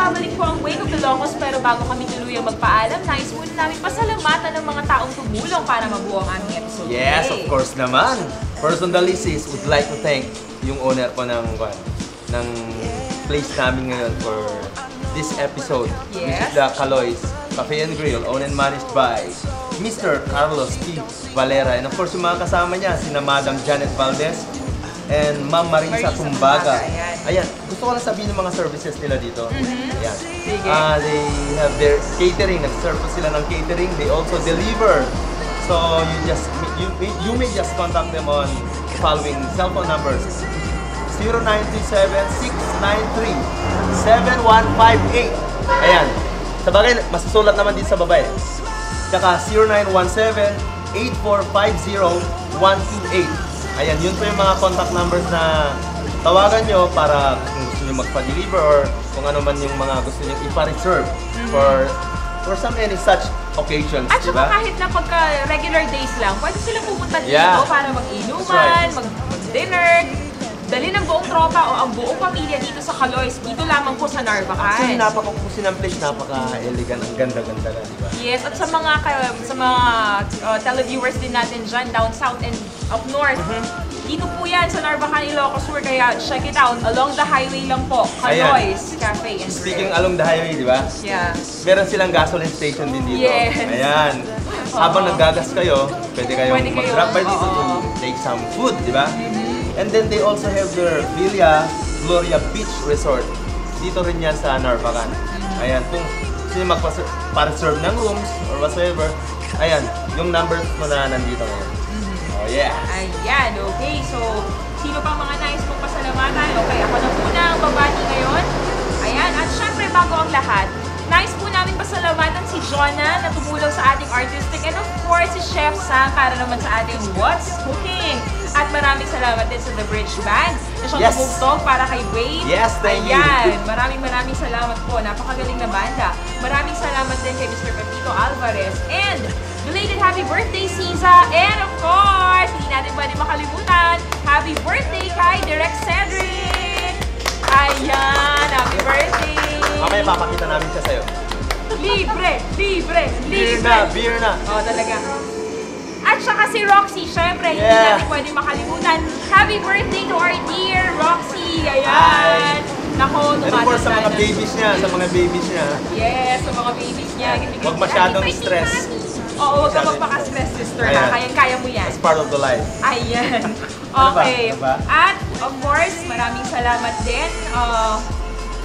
magbabalik po ang Wake of Ilocos, pero bago kami tuluyang magpaalam, nais muna namin pasalamatan ng mga taong tumulong para mabuo ang aming episode. Yes, of course naman. Personally, sis, would like to thank yung owner ko ng place namin ngayon for this episode. Yes. Which is the Caloy's Cafe and Grill, owned and managed by Mr. Carlos T. Valera. And of course, yung mga kasama niya, sina Madam Janet Valdez and Ma'am Marisa Tumbaga. Ayan, gusto ko lang sabihin ng mga services nila dito. Ayan. They have their catering, nag-serve sila ng catering. They also deliver. So you may just contact them on the following cell phone numbers: 0927-693-7158. Ayan. Sabagay, masusulat naman din sa baba eh. Tsaka 0917-8450-128. Ayan, yun po yung mga contact numbers na tawagan nyo para kung gusto nyo magpa-deliver or kung ano man yung mga gusto nyo ipa-reserve for some any such occasions, At diba? saka kahit na pagka regular days lang, pwede silang pupunta dito para mag-inuman, mag-dinner, dali ng buong tropa o ang buong pamilya dito sa Caloy's, dito lamang po sa Narvacan. Actually, napaka-pusin ng place, napaka-elegant, ang ganda-ganda lang, diba? Yes, at sa mga televiewers din natin dyan, down south and up north, dito po yan sa Narvacan, Ilocos Sur, kaya check it out. Along the highway lang po, Caloy's Cafe and Speaking along the highway, diba? Yeah. Meron silang gasoline station din dito. Yes. Ayan. Habang naggagas kayo, pwede kayong mag-drop by dito to take some food, diba? And then they also have their Villa Gloria Beach Resort. Dito rin yan sa Narvacan. Ayan, kung sino magpa-serve ng rooms or whatsoever, ayan, yung numbers mo na nandito ngayon. Oh yeah! Ayan, okay. So, sino pang mga nais mong pasalamatan? Okay, ako na muna ang babati ngayon. Ayan, at syempre bago ang lahat, nais po namin pasalamatan si Jonah na tumulong sa ating artistic and of course si Chef Sam para naman sa ating What's Cooking. At maraming salamat din sa The Bridge Band na siyang tumugtog para kay Wade. Yes, thank you. Ayan, maraming salamat po. Napakagaling na banda. Maraming salamat din kay Mr. Pepito Alvarez. And belated happy birthday, Siza! And of course, hindi natin pwede makalimutan, happy birthday kay Direk Cedric! Ayan, happy birthday! Mamaya papakita namin siya sa'yo. Libre! Libre! Beer Libre! na! Beer na! Oh, talaga. At saka si Roxy, syempre, hindi natin pwede makalimutan. Happy birthday to our dear Roxy! Ayan! Nako, And of course, sa mga babies niya, Yes, sa mga babies niya. Huwag masyadong stress. Oo, huwag ka magpaka-stress, sister. Kaya mo yan. That's part of the life. Ayan. Okay. At, of course, maraming salamat din.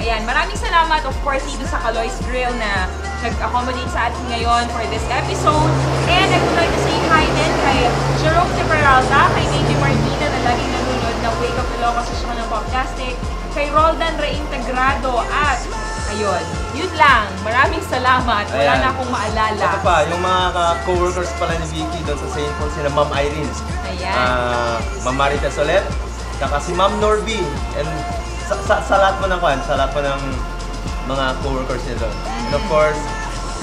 Ayan, maraming salamat, of course, dito sa Caloy's Grill na nag-accommodate sa atin ngayon for this episode. And I would like to say hi din kay Jerome de Peralta, kay Nady Martina na laging nanonood ng Wake Up Ilocos sa show ng Poptastic, kay Roldan Reintegrado at ayun, yun lang. Maraming salamat. Wala na akong maalala. Ito pa, yung mga co-workers pala ni Vicky doon sa St. Paul, sila Ma'am Irene. Ayan. Ma'am Marita Solet, saka si Ma'am Norby. And sa lahat mo ng mga co-workers nila doon. And of course,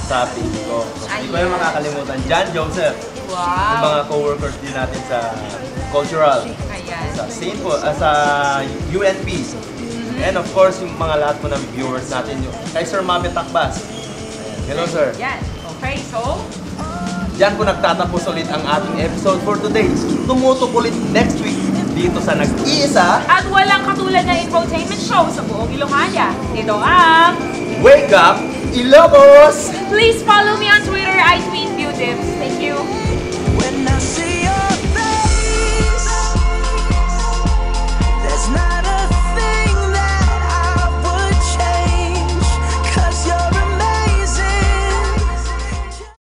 sa PG ko. Hindi ko yung makakalimutan. John Joseph. Wow. Yung mga co-workers din natin sa Cultural. Ayan. Sa St. Paul, sa UNP. And of course, yung mga lahat mo ng viewers natin. Kay Sir Mabet Takbas. Hello, sir. Yan. Okay, so? Diyan po nagtatapos ulit ang ating episode for today. Tumutok ulit next week dito sa nag-iisa at walang katulad na infotainment show sa buong Ilocania. Ito ang Wake Up Ilocos! Please follow me on Twitter. I tweet beautifs. Thank you.